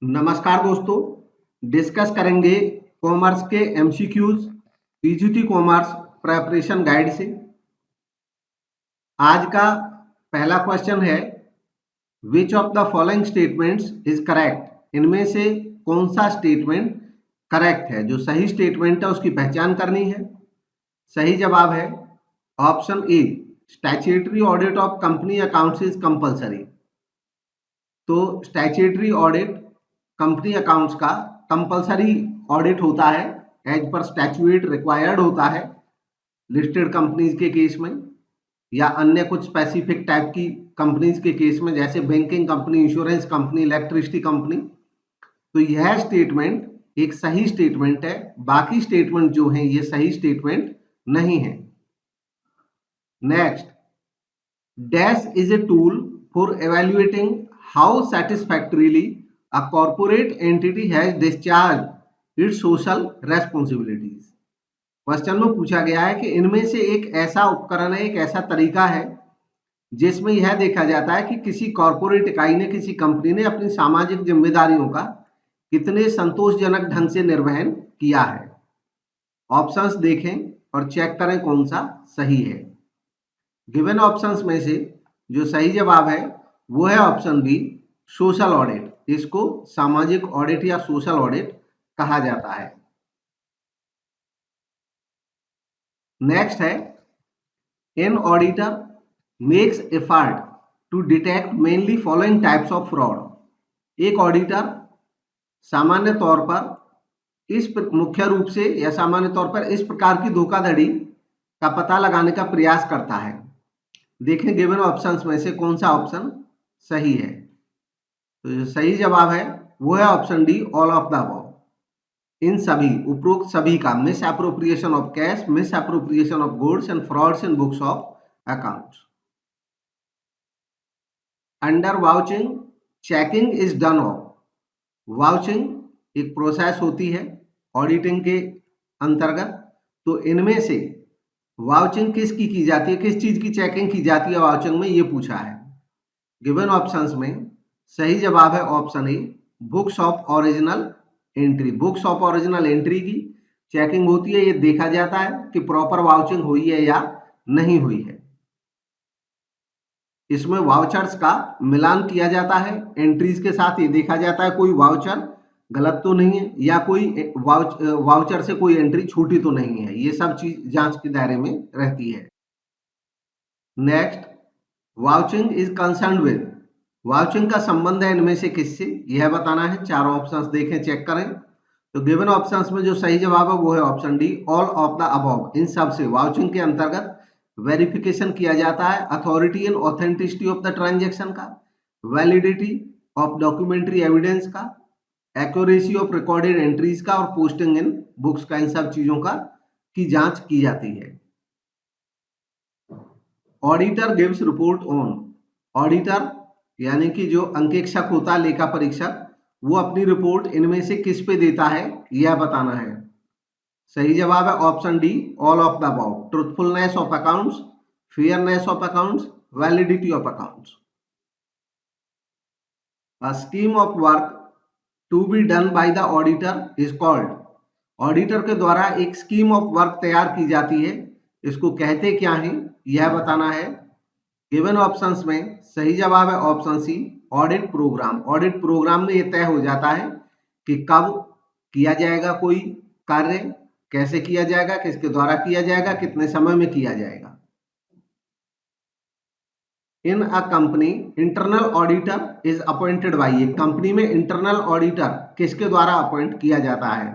नमस्कार दोस्तों, डिस्कस करेंगे कॉमर्स के MCQs PGT commerce preparation guide से। आज का पहला क्वेश्चन है, which of the following statements is correct. इनमें से कौन सा स्टेटमेंट करेक्ट है। जो सही स्टेटमेंट है उसकी पहचान करनी है। सही जवाब है option A, statutory audit of company accounts is compulsory. तो स्टैट्यूटरी ऑडिट कंपनी अकाउंट्स का कंपलसरी ऑडिट होता है, एज पर स्टैट्यूट रिक्वायर्ड होता है लिस्टेड कंपनीज के केस में या अन्य कुछ स्पेसिफिक टाइप की कंपनीज के केस में, जैसे banking company, insurance company, electricity company. तो यह स्टेटमेंट एक सही स्टेटमेंट है। बाकी स्टेटमेंट जो है ये सही स्टेटमेंट नहीं है। Next, dash is a tool for evaluating how सैटिस्फैक्टरीली a corporate entity has discharged its social responsibilities। Question में पूछा गया है कि इनमें से एक ऐसा उपकरण है, एक ऐसा तरीका है जिसमें यह देखा जाता है कि किसी कॉर्पोरेट इकाई ने, किसी कंपनी ने अपनी सामाजिक जिम्मेदारियों का कितने संतोषजनक ढंग से निर्वहन किया है। ऑप्शंस देखें और चेक करें कौन सा सही है। गिवन ऑप्शंस में से जो सही जवाब है वो है ऑप्शन बी, सोशल ऑडिट। इसको सामाजिक ऑडिट या सोशल ऑडिट कहा जाता है। नेक्स्ट है, an auditor makes effort to detect mainly following types of fraud. एक ऑडिटर सामान्य तौर पर मुख्य रूप से या सामान्य तौर पर इस प्रकार की धोखाधड़ी का पता लगाने का प्रयास करता है। देखें गिवन ऑप्शंस में से कौन सा ऑप्शन सही है। तो जो सही जवाब है वो है option D, all of the above. इन सभी, उपरोक्त सभी का, misappropriation of cash, misappropriation of goods and frauds in books of accounts. Under vouching checking is done of. Vouching एक प्रोसेस होती है ऑडिटिंग के अंतर्गत। तो इनमें से वाउचिंग किसकी की जाती है, किस चीज की चेकिंग की जाती है वाउचिंग में, ये पूछा है। गिवन ऑप्शंस में सही जवाब है option A, books of original entry. Books of original entry की चेकिंग होती है। ये देखा जाता है कि प्रॉपर वाउचिंग हुई है या नहीं हुई है। इसमें वाउचर्स का मिलान किया जाता है एंट्रीज के साथ। ये देखा जाता है कोई वाउचर गलत तो नहीं है या कोई वाउचर से कोई एंट्री छूटी तो नहीं है। ये सब चीज जांच के दायरे में रहती है। Next, vouching is concern with. Vouching का संबंध है इनमें से किससे, यह बताना है। चारों ऑप्शंस देखें, चेक करें। तो गिवन ऑप्शंस में जो सही जवाब है वो है option D, all of the above. इन सब से वाउचिंग के अंतर्गत वेरिफिकेशन किया जाता है authority and authenticity of the transaction का, वैलिडिटी ऑफ डॉक्यूमेंट्री एविडेंस का, एक्यूरेसी ऑफ रिकॉर्डेड एंट्रीज का और पोस्टिंग इन बुक्स का। इन सब चीजों का की जांच की जाती है। Auditor gives report on. Auditor यानी कि जो अंकेक्षक होता है, लेखा परीक्षक, वो अपनी रिपोर्ट इनमें से किस पे देता है यह बताना है। सही जवाब है option D, all of the above. Truthfulness of accounts, fairness of accounts, validity of accounts. A scheme of work to be done by the auditor is called. Auditor के द्वारा एक स्कीम ऑफ वर्क तैयार की जाती है, इसको कहते क्या है यह बताना है। गिवन ऑप्शंस में सही जवाब है option C, audit programme. Audit programme में यह तय हो जाता है कि कब किया जाएगा कोई कार्य, कैसे किया जाएगा, किसके द्वारा किया जाएगा, कितने समय में किया जाएगा। In a company internal auditor is appointed by. एक कंपनी में इंटरनल ऑडिटर किसके द्वारा अपॉइंट किया जाता है।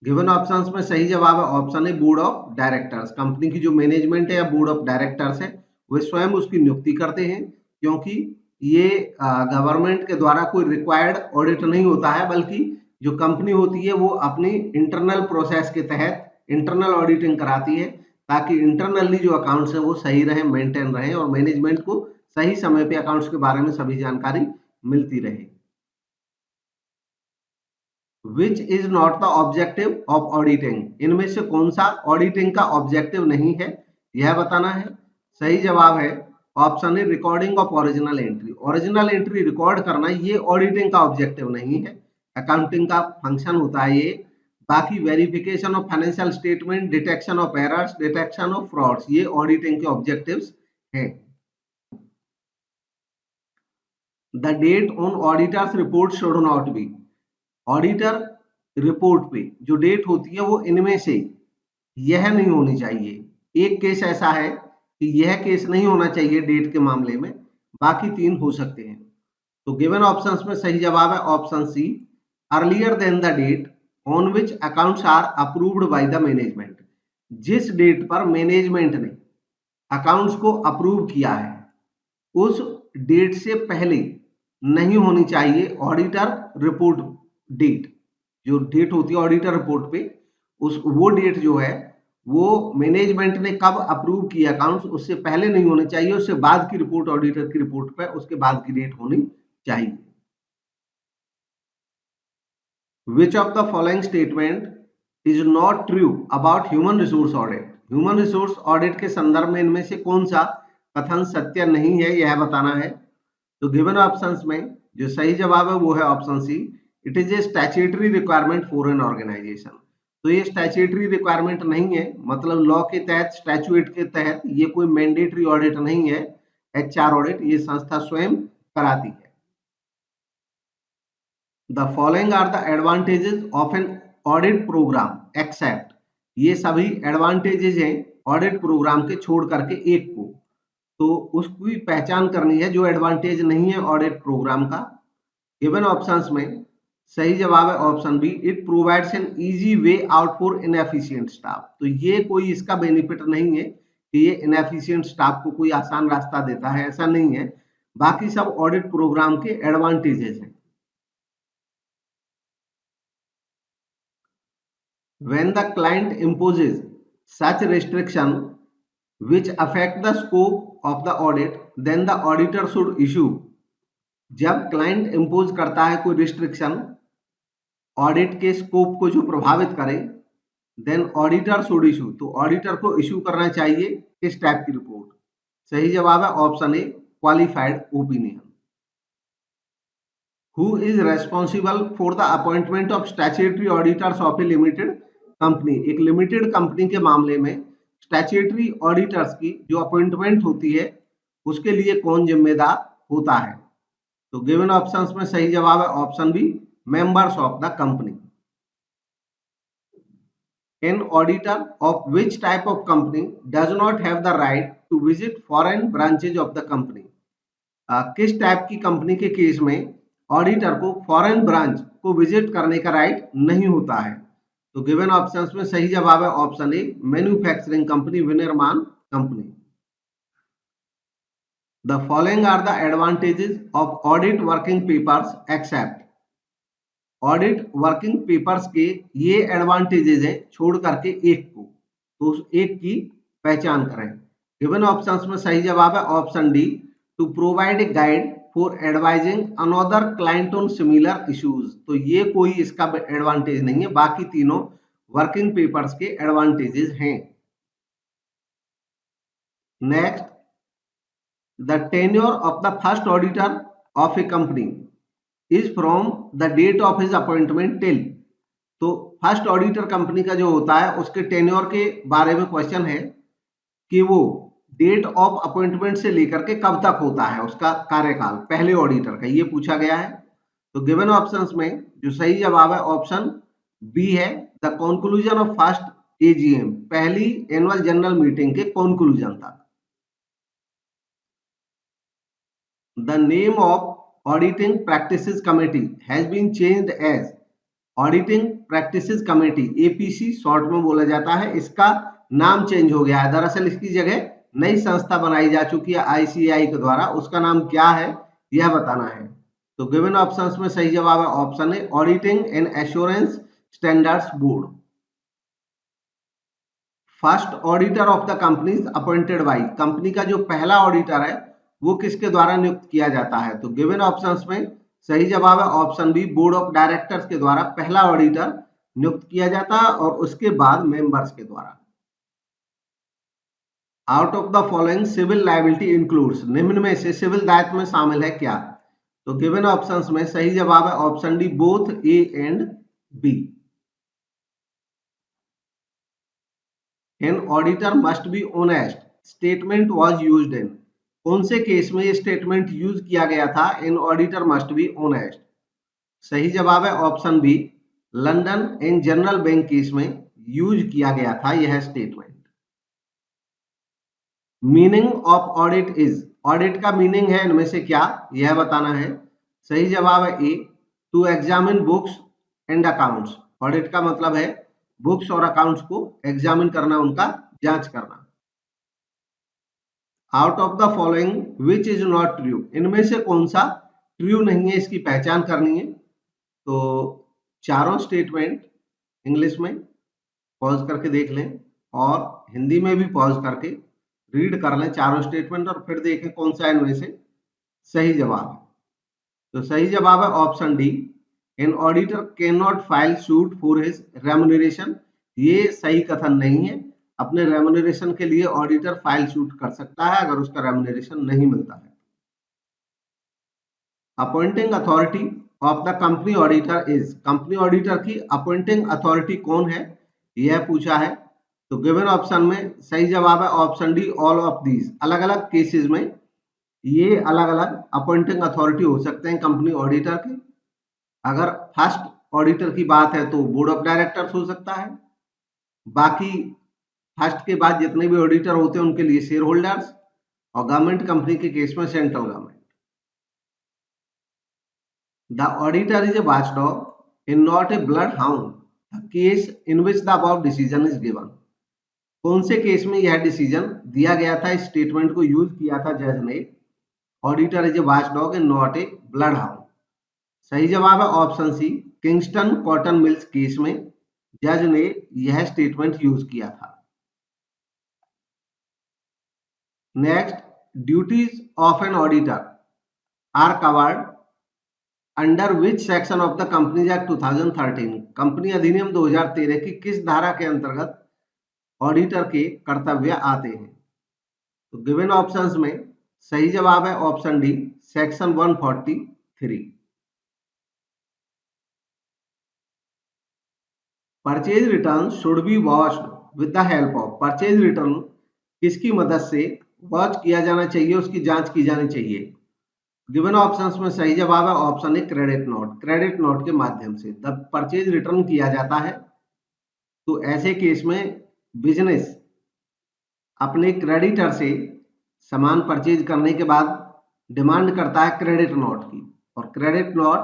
गिवन ऑप्शंस में सही जवाब है option A, board of directors. Company की जो मैनेजमेंट है या बोर्ड ऑफ डायरेक्टर्स है वे स्वयं उसकी नियुक्ति करते हैं, क्योंकि ये गवर्नमेंट के द्वारा कोई रिक्वायर्ड ऑडिट नहीं होता है, बल्कि जो कंपनी होती है वो अपनी इंटरनल प्रोसेस के तहत इंटरनल ऑडिटिंग कराती है, ताकि इंटरनली जो अकाउंट्स है वो सही रहे, मेंटेन रहे और मैनेजमेंट को सही समय पे अकाउंट्स के बारे में सभी जानकारी मिलती रहे। Which is not the objective of auditing. इनमें से कौन सा ऑडिटिंग का ऑब्जेक्टिव नहीं है यह बताना है। सही जवाब है option A, recording of original entry. Original entry record करना ये ऑडिटिंग का ऑब्जेक्टिव नहीं है। अकाउंटिंग का फंक्शन होता है ये। बाकी verification of financial statement, detection of errors, detection of frauds, ये ऑडिटिंग के ऑब्जेक्टिव्स हैं। The date on auditor's report should not be, auditor report पे जो डेट होती है वो इनमें से यह नहीं होनी चाहिए। एक केस ऐसा है कि यह केस नहीं होना चाहिए डेट के मामले में, बाकी 3 हो सकते हैं। तो गिवन ऑप्शंस में सही जवाब है option C, earlier than the date on which accounts are approved by the management. जिस डेट पर मैनेजमेंट ने अकाउंट्स को अप्रूव किया है उस डेट से पहले नहीं होनी चाहिए ऑडिटर रिपोर्ट डेट। जो डेट होती है ऑडिटर रिपोर्ट पे, उस वो डेट जो है वो मैनेजमेंट ने कब अप्रूव किया अकाउंट्स, उससे पहले नहीं होनी चाहिए, उससे बाद की रिपोर्ट ऑडिटर की रिपोर्ट पे उसके बाद की डेट होनी चाहिए। Which of the following statement is not true about human resource audit? Human resource audit के संदर्भ में इनमें से कौन सा कथन सत्य नहीं है, यह बताना है। तो गिवन ऑप्शंस में जो सही जवाब है वो है option C, it is a statutory requirement for an organisation. तो ये स्टैट्यूटरी रिक्वायरमेंट नहीं है, मतलब लॉ के तहत, स्टैट्यूट के तहत ये कोई मैंडेटरी ऑडिट नहीं है। एचआर ऑडिट ये संस्था स्वयं कराती है। The following are the advantages of an audit program except, ये सभी एडवांटेजेस हैं ऑडिट प्रोग्राम के छोड़ करके एक को, तो उसकी पहचान करनी है जो एडवांटेज नहीं है ऑडिट प्रोग्राम का। गिवन ऑप्शंस में सही जवाब है option B, it provides an easy way out for inefficient staff. तो ये कोई इसका बेनिफिट नहीं है कि ये इनएफिशिएंट स्टाफ को कोई आसान रास्ता देता है, ऐसा नहीं है। बाकी सब ऑडिट प्रोग्राम के एडवांटेजेस हैं। When the client imposes such restriction which affect the scope of the audit, then the auditor should issue। जब क्लाइंट इम्पोज करता है कोई रिस्ट्रिक्शन ऑडिट के स्कोप को जो प्रभावित करे, देन ऑडिटर शुड इशू, तो ऑडिटर को इशू करना चाहिए किस टाइप की रिपोर्ट। सही जवाब है option A, qualified opinion. Who is responsible for the appointment of statutory auditors of a limited company? एक लिमिटेड कंपनी के मामले में स्टैट्यूटरी ऑडिटर्स की जो अपॉइंटमेंट होती है उसके लिए कौन जिम्मेदार होता है। तो गिवन ऑप्शंस में सही जवाब है option B, members of the company. An auditor of which type of company does not have the right to visit foreign branches of the company. किस टाइप की कंपनी के केस में ऑडिटर को foreign branch को visit करने का right नहीं होता है। तो गिवन ऑप्शंस में सही जवाब है ऑप्शन ए, मैन्युफैक्चरिंग कंपनी, विनिर्माण company. The following are the advantages of audit working papers except. Audit working papers के ये एडवांटेजेस हैं छोड़ करके एक को, तो उस एक की पहचान करें। गिवन ऑप्शंस में सही जवाब है option D, to provide a guide for advising another client on similar issues. तो ये कोई इसका एडवांटेज नहीं है, बाकी तीनों वर्किंग पेपर्स के एडवांटेजेस हैं। Next, the tenure of the first auditor of a company is from the date of his appointment till. तो फर्स्ट ऑडिटर कंपनी का जो होता है उसके टेन्योर के बारे में क्वेश्चन है कि वो डेट ऑफ अपॉइंटमेंट से लेकर के कब तक होता है उसका कार्यकाल, पहले ऑडिटर का, ये पूछा गया है। तो गिवन ऑप्शंस में जो सही जवाब है ऑप्शन बी है, the conclusion of first AGM, पहली एनुअल जनरल मीटिंग के कंक्लूजन तक। The name of auditing practices committee has been changed as, auditing practices committee, APC short में बोला जाता है, इसका नाम चेंज हो गया है। दरअसल इसकी जगह नई संस्था बनाई जा चुकी है आईसीआई के द्वारा, उसका नाम क्या है यह बताना है। तो गिवन ऑप्शंस में सही जवाब है option A, auditing and assurance standards board. First auditor of the company appointed by, company का जो पहला ऑडिटर है वो किसके द्वारा नियुक्त किया जाता है। तो गिवन ऑप्शंस में सही जवाब है option B, board of directors के द्वारा पहला ऑडिटर नियुक्त किया जाता है और उसके बाद मेंबर्स के द्वारा। Out of the following civil liability includes, निम्न में से सिविल दायित्व में शामिल है क्या। तो गिवन ऑप्शंस में सही जवाब है option D, both A and B. An auditor must be honest statement was used in, कौन से केस में ये स्टेटमेंट यूज किया गया था? An auditor must be honest. सही जवाब है option B, London and general bank case में यूज किया गया था यह statement. Meaning of audit is, audit का मीनिंग है इनमें से क्या, यह बताना है। सही जवाब है A, to examine books and accounts. Audit का मतलब है बुक्स और अकाउंट्स को एग्जामिन करना, उनका जांच करना। Out of the following which is not true, इनमें से कौन सा ट्रू नहीं है, इसकी पहचान करनी है। तो चारों स्टेटमेंट इंग्लिश में पॉज करके देख लें और हिंदी में भी पॉज करके रीड कर लें चारों स्टेटमेंट और फिर देखें कौन सा इनमें से सही जवाब है। तो सही जवाब है option D, an auditor can not file suit for his remuneration. ये सही कथन नहीं है, अपने रेम्युनरेशन के लिए ऑडिटर फाइल सूट कर सकता है अगर उसका रेम्युनरेशन नहीं मिलता है। Appointing authority of the company auditor is, company auditor की अपॉइंटिंग अथॉरिटी कौन है, यह पूछा है। तो गिवन ऑप्शन में सही जवाब है option D, all of these. अलग अलग केसेस में ये अलग अलग अपॉइंटिंग अथॉरिटी हो सकते हैं कंपनी ऑडिटर के। अगर फर्स्ट ऑडिटर की बात है तो बोर्ड ऑफ डायरेक्टर्स हो सकता है, बाकी फर्स्ट के बाद जितने भी ऑडिटर होते हैं उनके लिए शेयर होल्डर्स, और गवर्नमेंट कंपनी के केस में central government. The auditor is a watchdog in not a blood hound, the case in which the above decision is given. कौन से केस में यह डिसीजन दिया गया था, इस स्टेटमेंट को यूज किया था जज ने, auditor is a watchdog and not a bloodhound. सही जवाब है option C, Kingston cotton mills case में जज ने यह स्टेटमेंट यूज किया था। Next, duties of an auditor are covered under which section of the companies act 2013, company अधिनियम 2013 की किस धारा के अंतर्गत ऑडिटर के कर्तव्य आते हैं? तो गिवन ऑप्शंस में सही जवाब है option D, section 143। Purchase return should be watched with the help of, purchase return किसकी मदद से वॉच किया जाना चाहिए, उसकी जांच की जानी चाहिए? गिवन ऑप्शंस में सही जवाब है ऑप्शन ए, क्रेडिट नोट। क्रेडिट नोट के माध्यम से जब परचेज रिटर्न किया जाता है तो ऐसे केस में बिजनेस अपने क्रेडिटर से सामान परचेज करने के बाद डिमांड करता है क्रेडिट नोट की, और क्रेडिट नोट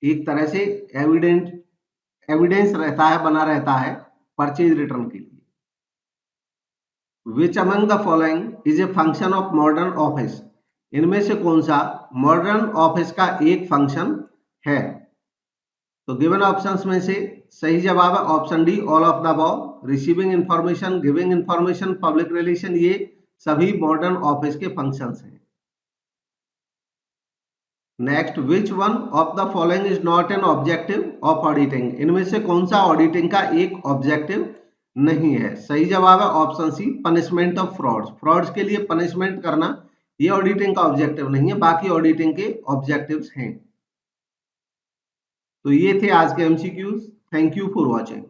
एक तरह से एविडेंस रहता है, बना रहता है परचेज रिटर्न के लिए। Which among the following is a function of modern office, इनमें से कौन सा मॉडर्न ऑफिस का एक फंक्शन है? तो गिवन ऑप्शंस में से सही जवाब है option D, all of the above. Receiving information, giving information, public relation, ये सभी मॉडर्न ऑफिस के फंक्शंस हैं। Next, which one of the following is not an objective of auditing, इनमें से कौन सा ऑडिटिंग का एक ऑब्जेक्टिव नहीं है? सही जवाब है option C, punishment of frauds. Frauds के लिए पनिशमेंट करना ये ऑडिटिंग का ऑब्जेक्टिव नहीं है, बाकी ऑडिटिंग के ऑब्जेक्टिव्स हैं। तो ये थे आज के MCQs. Thank you for watching.